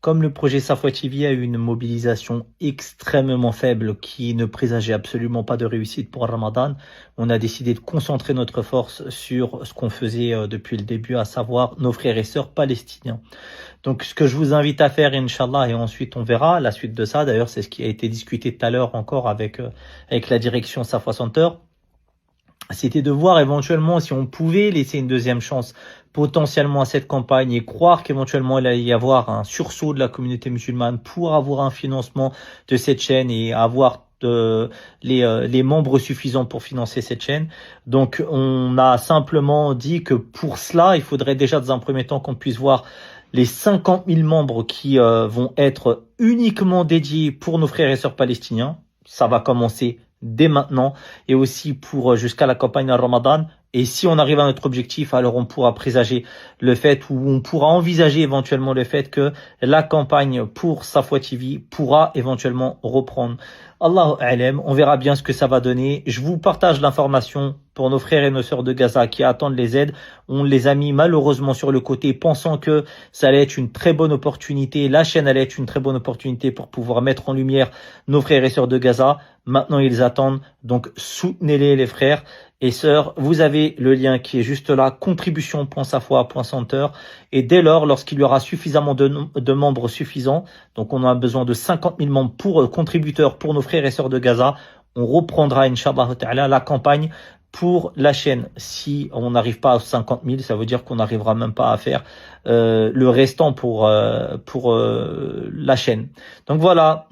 comme le projet Safwa TV a eu une mobilisation extrêmement faible qui ne présageait absolument pas de réussite pour Ramadan, on a décidé de concentrer notre force sur ce qu'on faisait depuis le début, à savoir nos frères et sœurs palestiniens. Donc ce que je vous invite à faire, Inch'Allah, et ensuite on verra la suite de ça, d'ailleurs c'est ce qui a été discuté tout à l'heure encore avec la direction Safwa Center, c'était de voir éventuellement si on pouvait laisser une deuxième chance potentiellement à cette campagne et croire qu'éventuellement il allait y avoir un sursaut de la communauté musulmane pour avoir un financement de cette chaîne et avoir les membres suffisants pour financer cette chaîne. Donc on a simplement dit que pour cela, il faudrait déjà dans un premier temps qu'on puisse voir les 50 000 membres qui vont être uniquement dédiés pour nos frères et sœurs palestiniens. Ça va commencer dès maintenant et aussi pour jusqu'à la campagne de Ramadan. Et si on arrive à notre objectif, alors on pourra présager le fait ou on pourra envisager éventuellement le fait que la campagne pour Safwa TV pourra éventuellement reprendre. Allahu a'lam, on verra bien ce que ça va donner. Je vous partage l'information pour nos frères et nos sœurs de Gaza qui attendent les aides. On les a mis malheureusement sur le côté, pensant que ça allait être une très bonne opportunité. La chaîne allait être une très bonne opportunité pour pouvoir mettre en lumière nos frères et sœurs de Gaza. Maintenant, ils attendent. Donc, soutenez-les, les frères et sœurs. Vous avez le lien qui est juste là, contribution.safwa.center. Et dès lors, lorsqu'il y aura suffisamment de membres suffisants, donc on a besoin de 50 000 membres pour contributeurs pour nos frères et sœurs de Gaza, on reprendra, Inch'Allah ta'ala, la campagne pour la chaîne. Si on n'arrive pas à 50 000, ça veut dire qu'on n'arrivera même pas à faire le restant pour la chaîne. Donc voilà.